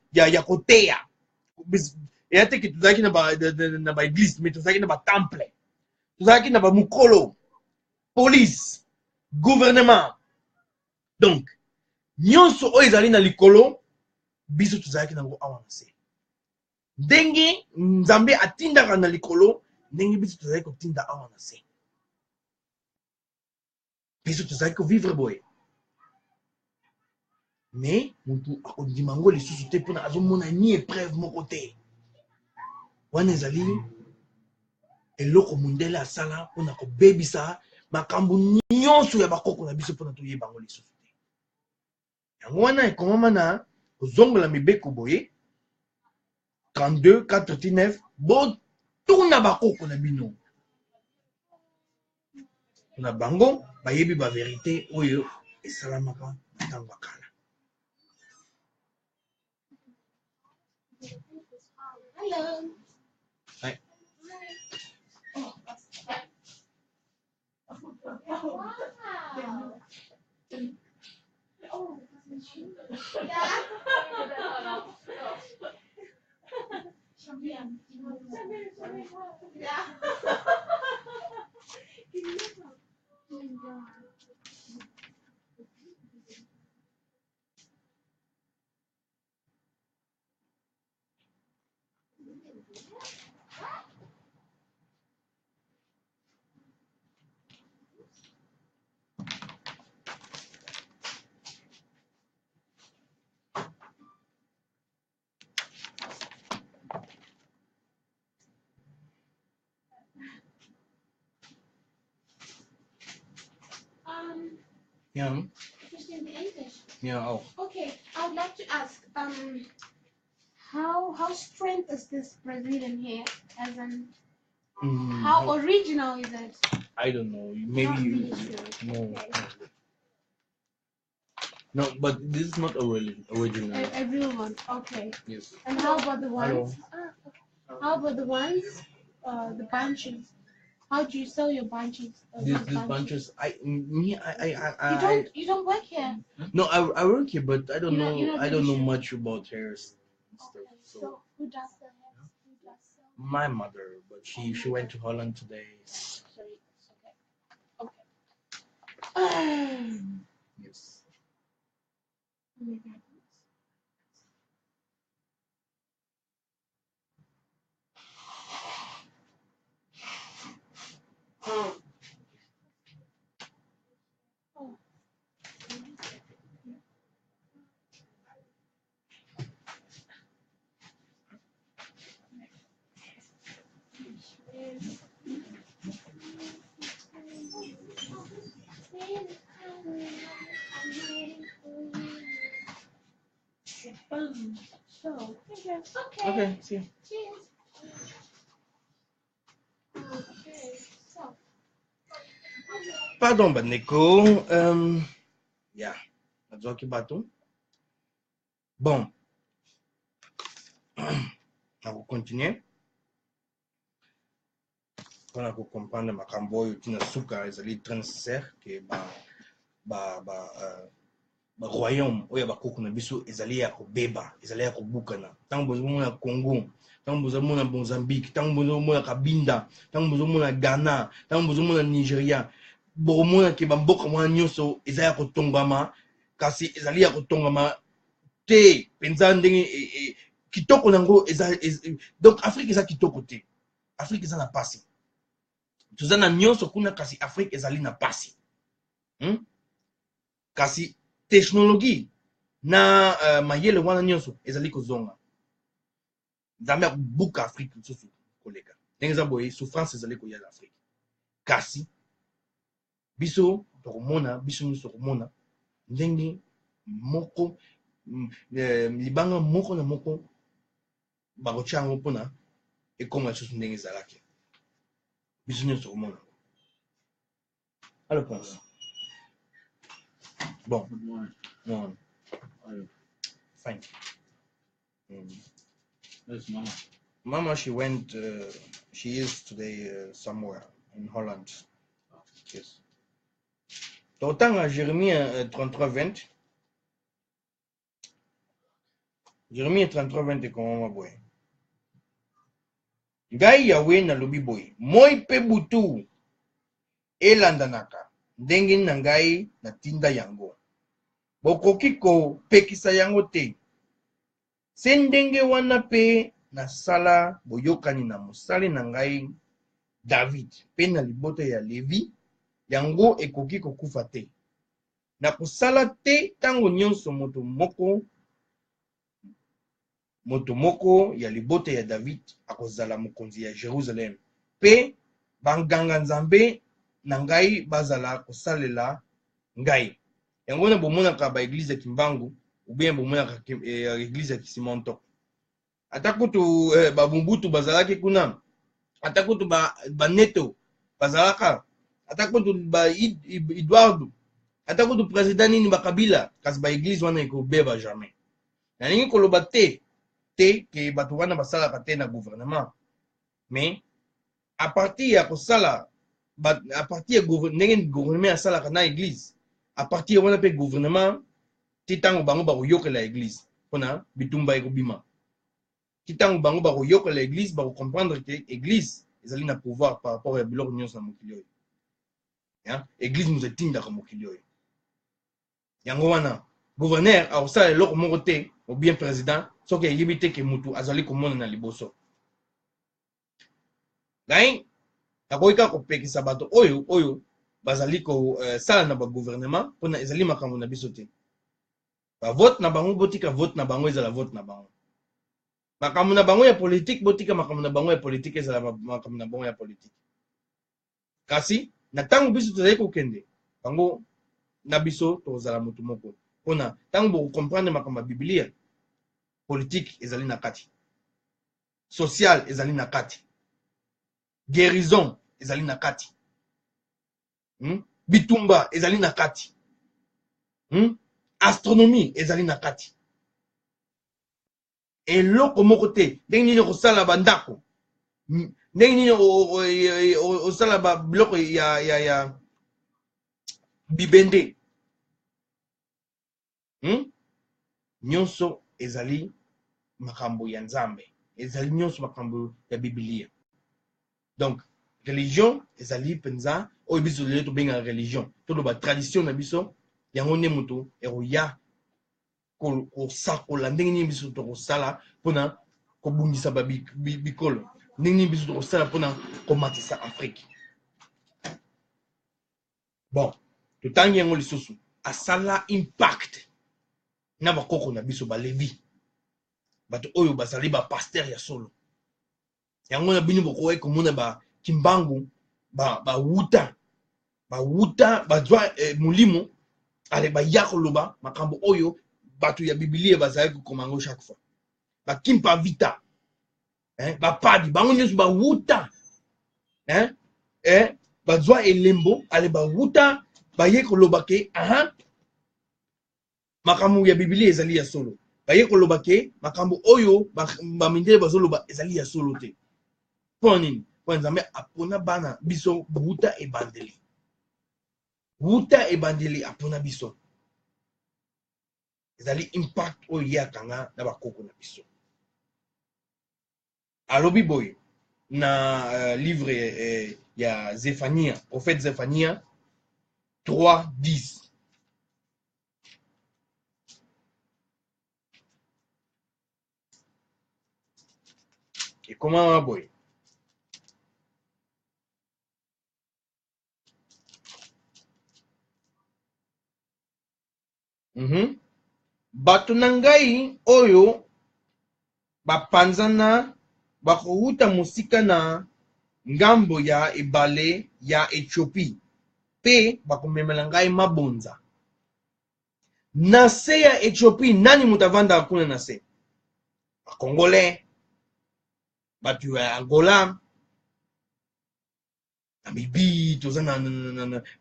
koteya. Eya te ke tozalaki na ba église, mais tozalaki na ba temple. Tozalaki na ba mukolo, police, gouvernement. Donc, nyonso oyo ezali na likolo, biso tozalaki nango awa na se. Ndenge nzambe atindaka na likolo, ndenge biso tozalaki kotinda awa na se. Biso tozalaki kovivre boye. Mais mutu akondima ngo lisusu te mpona azomona ni épreuve moko te. Wana ezali eloko mundele asala mpona kobebisa makambo nyonso ya bakoko na biso mpona toyeba ngo lisusu te. Yango wana ekomama na kozongola mibeko boye 32:4-9 botuna bakoko na bino na bango bayebi ba vérité oyo esalamaka ntango bakala. Hello. Hi. Yeah. Just in the English. Yeah. Oh. Okay, I would like to ask, how strange is this Brazilian hair? As in, how original is it? I don't know. Not Maybe you. really sure. No. Okay. No, but this is not original. A real one. Okay. Yes. And how about the ones? Hello. How about the ones? The bunches. How do you sell your bunches? These bunches. You don't work here. No, I work here, but I don't You're know. not I don't know really sure. much about hairs and stuff. Okay. So So who does the hair? Who does sell? my mother, but she went to Holland today. Sorry, it's okay. Yes. Oh my God. Oh. Boom. So, okay. Okay. See you. Cheers. Okay. So. Pardon, Baneko. ya nazwaki bato bon nakocontinue mpona kocomprendre makambo oyo ntina suka ezali très nécessaire ke royaume oyo bakoko na biso ezali ya kobeba ezali ya kobukana ntango bozomona Congo ntango bozomona Mozambique ntango bozomona Kabinda ntango bozomona Ghana ntango bozomona Nigeria bokomona ke bamboka mwana nyonso eza ya kotongama kasi ezali ya kotongama te mpenza ndenge kitoko nango donc Afrique eza kitoko te Afrique eza na pasi toza na nyonso kuna kasi Afrique ezali na pasi kasi technologie na mayele wana nyonso ezali kozonga nzambe akobuka Afrique lisusu koleka ndenge eza boye souffrance ezali koyala Afrique kasi biso tokomona biso nyonso tokomona ndenge moko libanga moko na moko bakotia yango mpona ekoma lisusu ndenge ezalaki biso nyonso tokomona alors pense bon Good morning. no. Are Fine. Where's Mama? Mama, she went, she is today somewhere in Holland. Yes. Totanga Jérémie 33-20. Jérémie 33-20 est comme ma boy. Ngai Yahweh na lobi boy. Moi pe butu elandanaka. Ndenge na ngai na tinda yango. Bokoki ko pekisa yango te. Se ndenge wana pe na sala boyokani na mosali na ngai David pe na libota ya Levi yango ekoki kokufa te. Na kosala te tango nyonso moto moko ya libota ya David akozala mokonzi ya Jerusalem pe banganga nzambe na ngai bazala kosalela ngai. Yango na bomonaka ba église ya Kimbangu ou bien bomonaka église ya Kisimonto. Atakutu babumbutu bazalaki kuna. Atakutu ba neto bazalaka. Atakutu ba Eduardo. Atakutu président nini ba Kabila kasi ba église wana ekobeba jamais. Na ningi koloba te ke bato wana basalaka te na gouvernement. Mais à partir ya kosala à partir ya gouvernement asalaka na église à partir wana pe gouvernement titango bango ba koyokela église pona bitumba ekobima titango bango ba koyokela église ba comprendre que église ezali na pouvoir par rapport à biloko nyonso na mokili oyo ya église nous etindaka mokili oyo yango wana gouverneur akosala eloko moko te ou bien président soki ayebi te ke mutu azali komona na liboso ngai nakoki kaka kopekisa bato oyo bazali kosala na bagouvernement mpona ezali makambo na biso te bavote na bango botika vote na bango ezala vote na bango makambo na bango ya politique botika makambo na bango ya politique ezala makambo na bango ya politique kasi na ntango biso tozali kokende bango na biso tozala motu moko mpona ntango bokomprendre makambo ya biblia politique ezali na kati social ezali na kati guérison ezali na kati bitumba ezali na kati astronomie ezali na kati eloko moko te ndenge nini kosala bandako ndenge nini osala biloko ya bibende nyonso ezali makambo ya nzambe ezali nyonso makambo ya biblia donc religion ezali penza oyo biso lelo tobengaka religion toloba tradition na biso yango nde moto ekoya kosakola ndenge nini biso tokosala mpona kobungisa bikolo ndenge nini biso tokosala mpona komatisa Afrique. Bon totangi yango lisusu asala impact na bakoko na biso balevi bato oyo bazali bapaster ya solo yango na bino bokoki komona bakimbangu bawuta bazwa molimo ale baya koloba makambo oyo bato ya biblia bazali kokoma yango chaque fois bakimpa vita bapadi bango nyonso bawuta bazwa elembo ale bawuta baye koloba ke makambo ya Biblia ezali ya solo. Baye koloba ke makambo oyo ba mindele bazoloba ezali ya solo te. Pon nini? Po Nzambe apona bana biso buta ebandeli. Buta ebandeli apona biso. Ezali impact oyo ye akanga na bakoko na biso. Alobi boye na livre ya Zephania, prophète Zephania 3:10. Et comment boy? Bato na ngai oyo bapanzana bakouta mosika na ngambo ya ebale ya Ethiopie pe bakomemela ngai mabonza. Na se ya Ethiopie nani mutavanda kuna na se? Congolais, batu ya Angola, Namibie,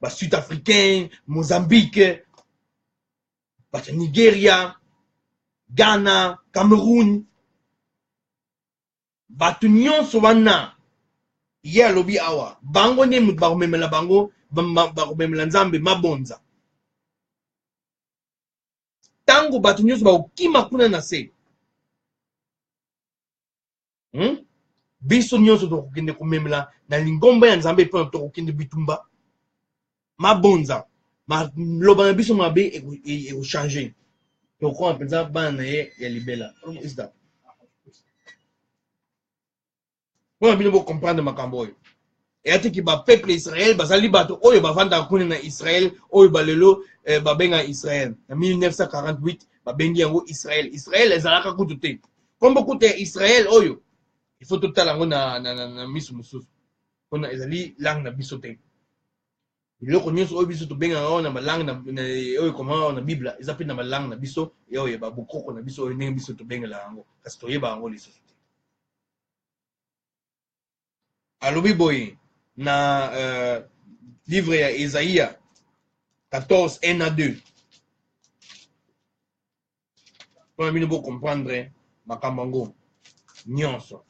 ba Sud-Africain, Mozambique, batu Nigeria, Ghana, Cameroun, batu nyonso wana ye alobi awa bango ne mutu bakomemela bango bakomemela Nzambe mabonza. Tango batu nyonso bakokima kuna na se, biso nyonso tokokende komemela na lingomba ya Nzambe mpo tokokende bitumba mabonza. Maloba na biso mabe ekochange. Tokoma mpenza bana na ye ya libela. Mpona bino bocomprendre makambo oyo. Eyati ki ba peuple Israël bazali bato oyo bavanda kuna na Israël oyo balelo babenga Israël. Na 1948 babengi yango Israël. Israël ezalaka kutu te. Kombo kutu ya Israël oyo il faut totala yango na misu mosusu. Mpona ezali langue na biso te. Biloko nyonso oyo biso tobengaka oyo na balangue oyo koma na Bible eza mpe na balangue na biso oyo ba bokoko na biso oyo ndenge biso tobengela yango kasi toyeba yango lisusu te. Alobi boye na livre ya Esaïa 14:1-2. Mpona bino bocomprendre makambo yango nyonso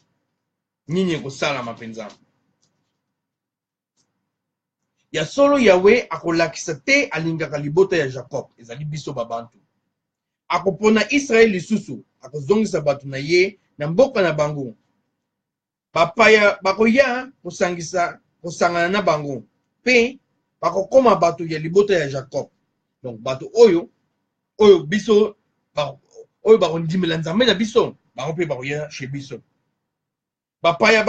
nini ekosalama mpenza. Ya solo Yawe akolakisa te alingaka libota ya Jacob, ezali biso babantu. Akopona Israel lisusu, akozongisa bato na ye na mboka na bango. Bapaya bakoya kosangana na bango pe bakokoma bato ya libota ya Jacob. Donc bato oyo biso oyo bakondimela Nzambe na biso bango pe bakoya chez biso. Bapaya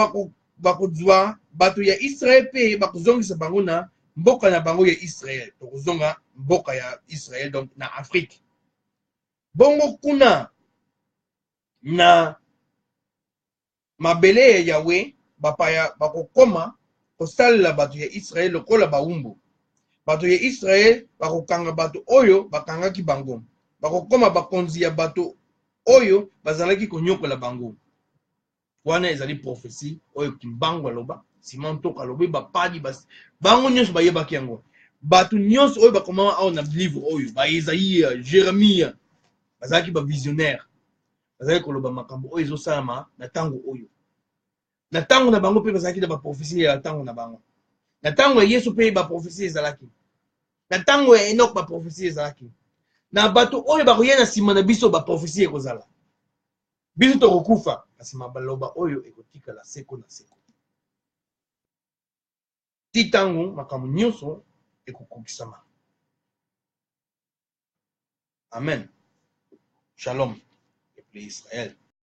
bakozwa bato ya Israel pe bakozongisa bango na mboka na bango ya Israel. Tokozonga mboka ya Israel donc na Afrique. Bongo kuna na mabele ya Yawe bapaya bakokoma kosalela bato ya Israel lokola baumbu. Bato ya Israel bakokanga bato oyo bakangaki bango. Bakokoma bakonzi ya bato oyo bazalaki konyokola bango. Wana ezali prophétie oyo Kimbangu aloba, Simon Toka alobi bapadi bango nyonso bayebaki yango. Bato nyonso oyo bakoma awa na livre oyo ba Isaïa, Jérémie bazalaki ba visionnaire. Bazalaki koloba makambo oyo ezosalama na tango oyo. Na tango na bango pe bazalaki na ba prophétie ya tango na bango. Na tango ya Yesu pe ba prophétie ezalaki. Na tango ya Enoch ba prophétie ezalaki. Na bato oyo bakoya na sima na biso ba prophétie ekozala. Biso tokokufa kasi mabaloba oyo ekotikala seko na seko. Ti tango makambo nyonso ekokokisama. Amen. Shalom. Peuple Israël.